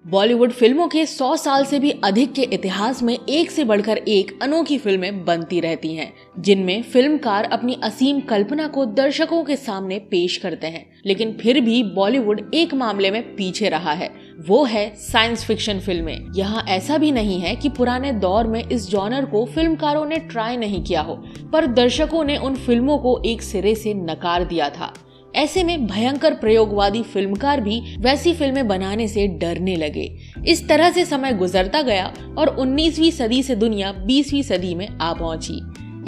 बॉलीवुड फिल्मों के 100 साल से भी अधिक के इतिहास में एक से बढ़कर एक अनोखी फिल्में बनती रहती हैं, जिनमें फिल्मकार अपनी असीम कल्पना को दर्शकों के सामने पेश करते हैं। लेकिन फिर भी बॉलीवुड एक मामले में पीछे रहा है, वो है साइंस फिक्शन फिल्में। यहाँ ऐसा भी नहीं है कि पुराने दौर में इस जॉनर को फिल्मकारों ने ट्राई नहीं किया हो, पर दर्शकों ने उन फिल्मों को एक सिरे से नकार दिया था। ऐसे में भयंकर प्रयोगवादी फिल्मकार भी वैसी फिल्में बनाने से डरने लगे। इस तरह से समय गुजरता गया और 19वीं सदी से दुनिया 20वीं सदी में आ पहुंची।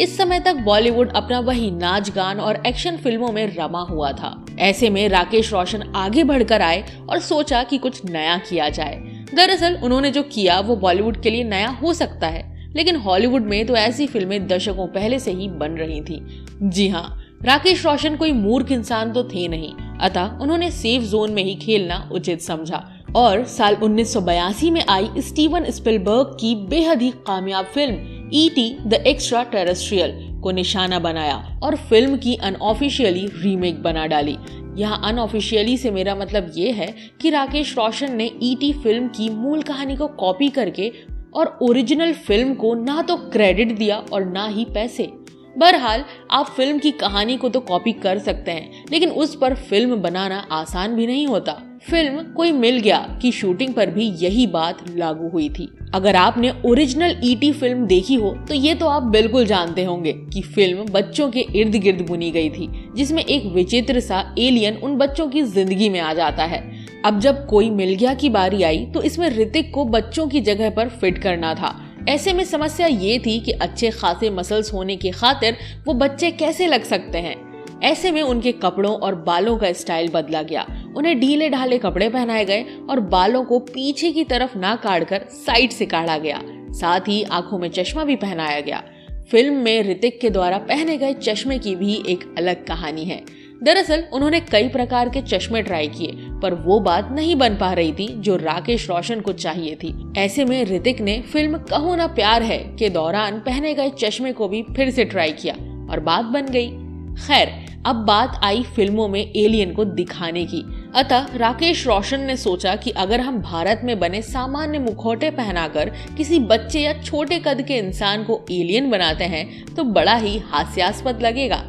इस समय तक बॉलीवुड अपना वही नाच गान और एक्शन फिल्मों में रमा हुआ था। ऐसे में राकेश रोशन आगे बढ़कर आए और सोचा कि कुछ नया किया जाए। दरअसल उन्होंने जो किया वो बॉलीवुड के लिए नया हो सकता है, लेकिन हॉलीवुड में तो ऐसी फिल्में दशकों पहले से ही बन रही थी। जी हाँ, राकेश रोशन कोई मूर्ख इंसान तो थे नहीं, अतः उन्होंने सेफ जोन में ही खेलना उचित समझा और साल 1982 में आई स्टीवन स्पिलबर्ग की बेहद ही कामयाब film E.T. The extra terrestrial को निशाना बनाया और फिल्म की अनऑफिशियली रीमेक बना डाली। यहाँ अनऑफिशियली से मेरा मतलब ये है कि राकेश रोशन ने E.T. फिल्म की मूल कहानी को कॉपी करके और ओरिजिनल फिल्म को ना तो क्रेडिट दिया और ना ही पैसे। बहरहाल आप फिल्म की कहानी को तो कॉपी कर सकते हैं, लेकिन उस पर फिल्म बनाना आसान भी नहीं होता। फिल्म कोई मिल गया की शूटिंग पर भी यही बात लागू हुई थी। अगर आपने ओरिजिनल E.T. फिल्म देखी हो तो ये तो आप बिल्कुल जानते होंगे कि फिल्म बच्चों के इर्द गिर्द बुनी गई थी, जिसमें एक विचित्र सा एलियन उन बच्चों की जिंदगी में आ जाता है। अब जब कोई मिल गया की बारी आई तो इसमें ऋतिक को बच्चों की जगह पर फिट करना था। ऐसे में समस्या ये थी कि अच्छे खासे मसल्स होने की खातिर वो बच्चे कैसे लग सकते हैं। ऐसे में उनके कपड़ों और बालों का स्टाइल बदला गया। उन्हें ढीले ढाले कपड़े पहनाए गए और बालों को पीछे की तरफ ना काटकर साइड से काटा गया। साथ ही आंखों में चश्मा भी पहनाया गया। फिल्म में ऋतिक के द्वारा पहने गए चश्मे की भी एक अलग कहानी है। दरअसल उन्होंने कई प्रकार के चश्मे ट्राई किए, पर वो बात नहीं बन पा रही थी जो राकेश रोशन को चाहिए थी। ऐसे में ऋतिक ने फिल्म कहो ना प्यार है के दौरान पहने गए चश्मे को भी फिर से ट्राई किया और बात बन गई। खैर, अब बात आई फिल्मों में एलियन को दिखाने की। अतः राकेश रोशन ने सोचा कि अगर हम भारत में बने सामान्य मुखौटे पहनाकर किसी बच्चे या छोटे कद के इंसान को एलियन बनाते हैं तो बड़ा ही हास्यास्पद लगेगा।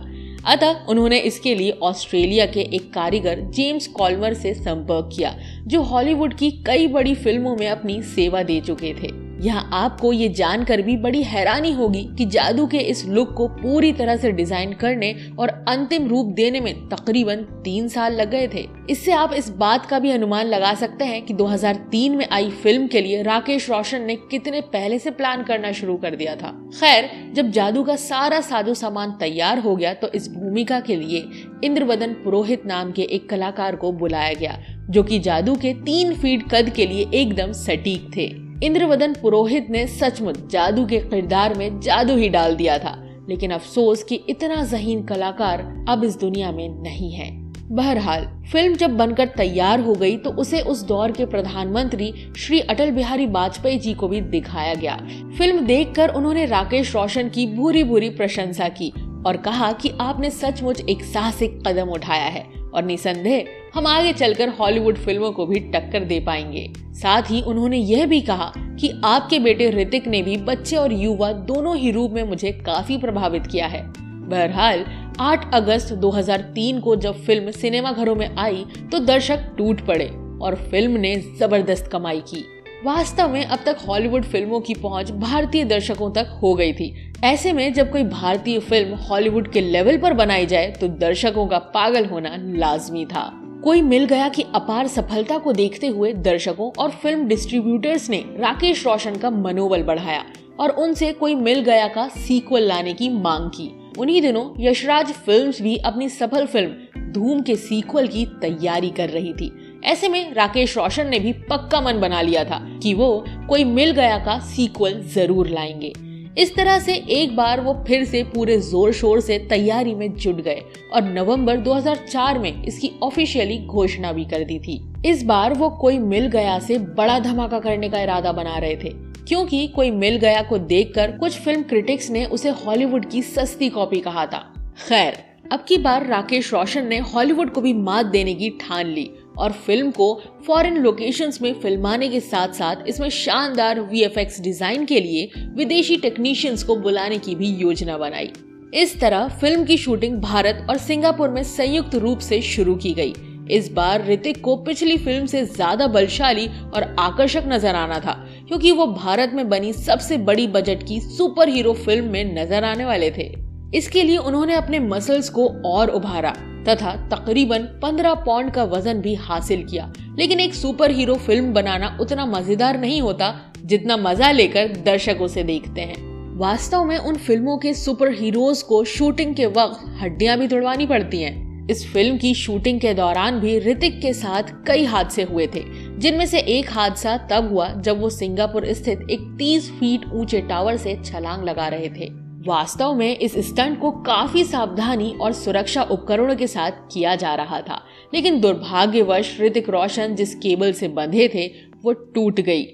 अतः उन्होंने इसके लिए ऑस्ट्रेलिया के एक कारीगर जेम्स कॉल्मर से संपर्क किया, जो हॉलीवुड की कई बड़ी फिल्मों में अपनी सेवा दे चुके थे। यहाँ आपको ये जानकर भी बड़ी हैरानी होगी कि जादू के इस लुक को पूरी तरह से डिजाइन करने और अंतिम रूप देने में तकरीबन 3 साल लग गए थे। इससे आप इस बात का भी अनुमान लगा सकते हैं कि 2003 में आई फिल्म के लिए राकेश रोशन ने कितने पहले से प्लान करना शुरू कर दिया था। खैर, जब जादू का सारा साजो सामान तैयार हो गया तो इस भूमिका के लिए इंद्रवदन पुरोहित नाम के एक कलाकार को बुलाया गया, जो कि जादू के 3 फीट कद के लिए एकदम सटीक थे। इंद्रवदन पुरोहित ने सचमुच जादू के किरदार में जादू ही डाल दिया था, लेकिन अफसोस कि इतना ज़हीन कलाकार अब इस दुनिया में नहीं है। बहरहाल फिल्म जब बनकर तैयार हो गई तो उसे उस दौर के प्रधानमंत्री श्री अटल बिहारी वाजपेयी जी को भी दिखाया गया। फिल्म देखकर उन्होंने राकेश रोशन की भूरी भूरी प्रशंसा की और कहा कि आपने सचमुच एक साहसिक कदम उठाया है और निसंदेह हम आगे चलकर हॉलीवुड फिल्मों को भी टक्कर दे पाएंगे। साथ ही उन्होंने यह भी कहा कि आपके बेटे ऋतिक ने भी बच्चे और युवा दोनों ही रूप में मुझे काफी प्रभावित किया है। बहरहाल 8 अगस्त 2003 को जब फिल्म सिनेमाघरों में आई तो दर्शक टूट पड़े और फिल्म ने जबरदस्त कमाई की। वास्तव में अब तक हॉलीवुड फिल्मों की पहुंच भारतीय दर्शकों तक हो गई थी। ऐसे में जब कोई भारतीय फिल्म हॉलीवुड के लेवल पर बनाई जाए तो दर्शकों का पागल होना लाजमी था। कोई मिल गया की अपार सफलता को देखते हुए दर्शकों और फिल्म डिस्ट्रीब्यूटर्स ने राकेश रोशन का मनोबल बढ़ाया और उनसे कोई मिल गया का सीक्वल लाने की मांग की। उन्हीं दिनों यशराज फिल्म्स भी अपनी सफल फिल्म धूम के सीक्वल की तैयारी कर रही थी। ऐसे में राकेश रोशन ने भी पक्का मन बना लिया था कि वो कोई मिल गया का सीक्वल जरूर लाएंगे। इस तरह से एक बार वो फिर से पूरे जोर शोर से तैयारी में जुट गए और नवंबर 2004 में इसकी ऑफिशियली घोषणा भी कर दी थी। इस बार वो कोई मिल गया से बड़ा धमाका करने का इरादा बना रहे थे, क्योंकि कोई मिल गया को देखकर कुछ फिल्म क्रिटिक्स ने उसे हॉलीवुड की सस्ती कॉपी कहा था। खैर, अब की बार राकेश रोशन ने हॉलीवुड को भी मात देने की ठान ली और फिल्म को फॉरेन लोकेशंस में फिल्माने के साथ साथ इसमें शानदार वीएफएक्स डिजाइन के लिए विदेशी टेक्नीशियंस को बुलाने की भी योजना बनाई। इस तरह फिल्म की शूटिंग भारत और सिंगापुर में संयुक्त रूप से शुरू की गई। इस बार ऋतिक को पिछली फिल्म से ज्यादा बलशाली और आकर्षक नजर आना था, क्योंकि वो भारत में बनी सबसे बड़ी बजट की सुपर हीरो फिल्म में नजर आने वाले थे। इसके लिए उन्होंने अपने मसल्स को और उभारा तथा तकरीबन 15 पौंड का वजन भी हासिल किया। लेकिन एक सुपर हीरो फिल्म बनाना उतना मजेदार नहीं होता जितना मजा लेकर दर्शक उसे देखते हैं। वास्तव में उन फिल्मों के सुपर हीरोज को शूटिंग के वक्त हड्डियां भी तुड़वानी पड़ती हैं। इस फिल्म की शूटिंग के दौरान भी ऋतिक के साथ कई हादसे हुए थे, जिनमें से एक हादसा तब हुआ जब वो सिंगापुर स्थित एक 30 फीट ऊंचे टावर से छलांग लगा रहे थे। वास्तव में इस स्टंट को काफी सावधानी और सुरक्षा उपकरणों के साथ किया जा रहा था, लेकिन दुर्भाग्यवश ऋतिक रोशन जिस केबल से बंधे थे वो टूट गई।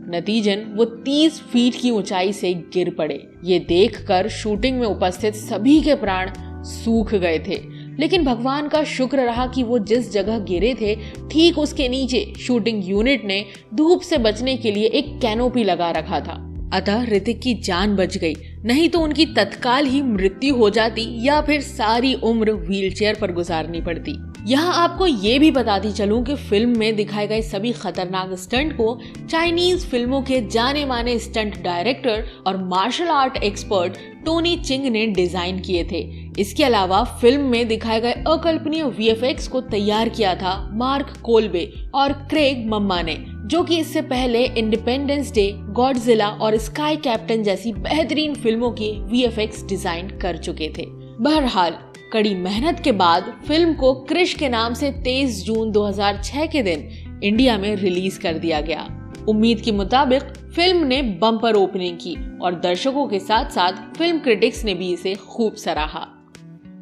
नतीजन वो 30 फीट की ऊंचाई से गिर पड़े। ये देखकर शूटिंग में उपस्थित सभी के प्राण सूख गए थे, लेकिन भगवान का शुक्र रहा कि वो जिस जगह गिरे थे ठीक उसके नीचे शूटिंग यूनिट ने धूप से बचने के लिए एक कैनोपी लगा रखा था। अतः ऋतिक की जान बच गई, नहीं तो उनकी तत्काल ही मृत्यु हो जाती या फिर सारी उम्र व्हीलचेयर पर गुजारनी पड़ती। यहाँ आपको ये भी बताती चलूं कि फिल्म में दिखाए गए सभी खतरनाक स्टंट को चाइनीज फिल्मों के जाने माने स्टंट डायरेक्टर और मार्शल आर्ट एक्सपर्ट टोनी चिंग ने डिजाइन किए थे। इसके अलावा फिल्म में दिखाए गए अकल्पनीय वीएफएक्स को तैयार किया था मार्क कोल्बे और क्रेग मम्मा ने, जो कि इससे पहले इंडिपेंडेंस डे, गॉडजिला और स्काई कैप्टन जैसी बेहतरीन फिल्मों के वीएफएक्स डिजाइन कर चुके थे। बहरहाल कड़ी मेहनत के बाद फिल्म को क्रिश के नाम से 23 जून 2006 के दिन इंडिया में रिलीज कर दिया गया। उम्मीद के मुताबिक फिल्म ने बम्पर ओपनिंग की और दर्शकों के साथ साथ फिल्म क्रिटिक्स ने भी इसे खूब सराहा।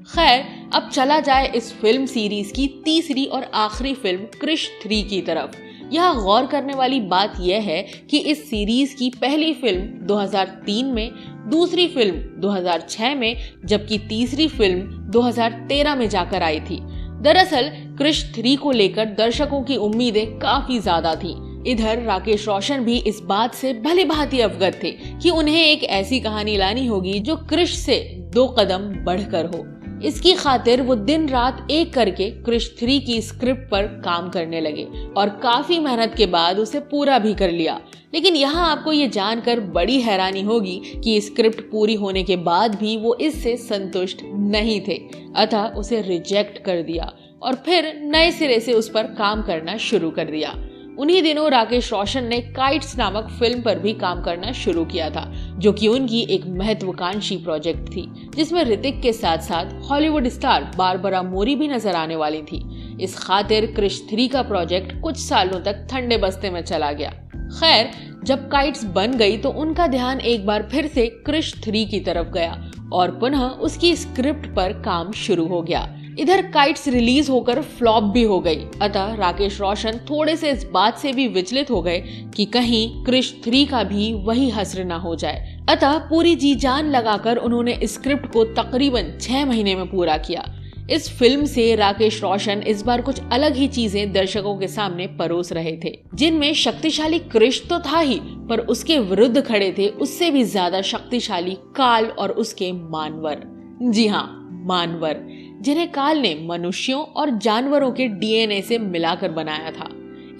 खैर, अब चला जाए इस फिल्म सीरीज की तीसरी और आखिरी फिल्म क्रिश 3 की तरफ। यहाँ गौर करने वाली बात यह है कि इस सीरीज की पहली फिल्म 2003 में, दूसरी फिल्म 2006 में, जबकि तीसरी फिल्म 2013 में जाकर आई थी। दरअसल क्रिश 3 को लेकर दर्शकों की उम्मीदें काफी ज्यादा थीं। इधर राकेश रोशन भी इस बात से भली भांति अवगत थे कि उन्हें एक ऐसी कहानी लानी होगी जो क्रिश से 2 कदम बढ़कर हो। इसकी खातिर वो दिन रात एक करके क्रिश 3 की स्क्रिप्ट पर काम करने लगे और काफी मेहनत के बाद उसे पूरा भी कर लिया। लेकिन यहाँ आपको ये जानकर बड़ी हैरानी होगी कि स्क्रिप्ट पूरी होने के बाद भी वो इससे संतुष्ट नहीं थे, अतः उसे रिजेक्ट कर दिया और फिर नए सिरे से उस पर काम करना शुरू कर दिया। उन्हीं दिनों राकेश रोशन ने काइट्स नामक फिल्म पर भी काम करना शुरू किया था, जो कि उनकी एक महत्वाकांक्षी प्रोजेक्ट थी, जिसमें ऋतिक के साथ साथ हॉलीवुड स्टार बारबरा मोरी भी नजर आने वाली थी। इस खातिर क्रिश 3 का प्रोजेक्ट कुछ सालों तक ठंडे बस्ते में चला गया। खैर, जब काइट्स बन गई तो उनका ध्यान एक बार फिर से क्रिश 3 की तरफ गया और पुनः उसकी स्क्रिप्ट पर काम शुरू हो गया। इधर काइट्स रिलीज होकर फ्लॉप भी हो गई, अतः राकेश रोशन थोड़े से इस बात से भी विचलित हो गए कि कहीं क्रिश 3 का भी वही हश्र ना हो जाए। अतः पूरी जी जान लगाकर उन्होंने स्क्रिप्ट को तकरीबन 6 महीने में पूरा किया। इस फिल्म से राकेश रोशन इस बार कुछ अलग ही चीजें दर्शकों के सामने परोस रहे थे, जिनमें शक्तिशाली क्रिश तो था ही, पर उसके विरुद्ध खड़े थे उससे भी ज्यादा शक्तिशाली काल और उसके मानवर। जी हाँ, मानवर, जिन्हें काल ने मनुष्यों और जानवरों के डीएनए से मिलाकर बनाया था।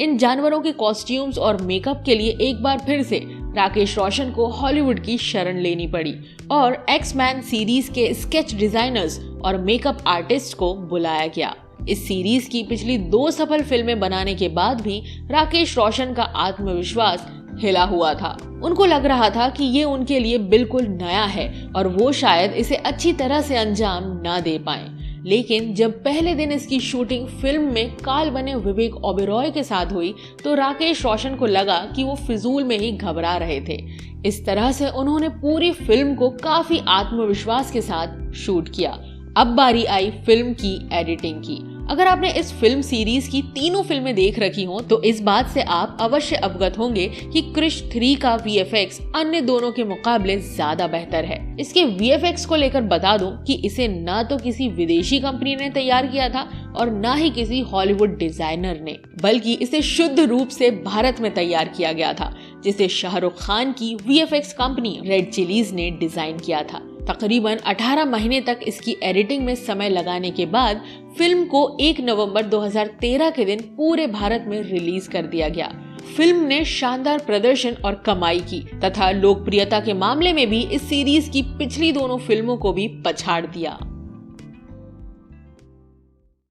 इन जानवरों के कॉस्ट्यूम्स और मेकअप के लिए एक बार फिर से राकेश रोशन को हॉलीवुड की शरण लेनी पड़ी और एक्स-मैन सीरीज के स्केच डिजाइनर्स और मेकअप आर्टिस्ट को बुलाया गया। इस सीरीज की पिछली 2 सफल फिल्में बनाने के बाद भी राकेश रोशन का आत्मविश्वास हिला हुआ था। उनको लग रहा था कि ये उनके लिए बिल्कुल नया है और वो शायद इसे अच्छी तरह से अंजाम ना दे पाए। लेकिन जब पहले दिन इसकी शूटिंग फिल्म में काल बने विवेक ओबेरॉय के साथ हुई तो राकेश रोशन को लगा कि वो फिजूल में ही घबरा रहे थे। इस तरह से उन्होंने पूरी फिल्म को काफी आत्मविश्वास के साथ शूट किया। अब बारी आई फिल्म की एडिटिंग की। अगर आपने इस फिल्म सीरीज की तीनों फिल्में देख रखी हो तो इस बात से आप अवश्य अवगत होंगे कि क्रिश 3 का VFX अन्य दोनों के मुकाबले ज्यादा बेहतर है। इसके VFX को लेकर बता दूं कि इसे ना तो किसी विदेशी कंपनी ने तैयार किया था और ना ही किसी हॉलीवुड डिजाइनर ने, बल्कि इसे शुद्ध रूप से भारत में तैयार किया गया था, जिसे शाहरुख खान की VFX कंपनी रेड चिलीज ने डिजाइन किया था। तकरीबन 18 महीने तक इसकी एडिटिंग में समय लगाने के बाद फिल्म को 1 नवंबर 2013 के दिन पूरे भारत में रिलीज कर दिया गया। फिल्म ने शानदार प्रदर्शन और कमाई की तथा लोकप्रियता के मामले में भी इस सीरीज की पिछली दोनों फिल्मों को भी पछाड़ दिया।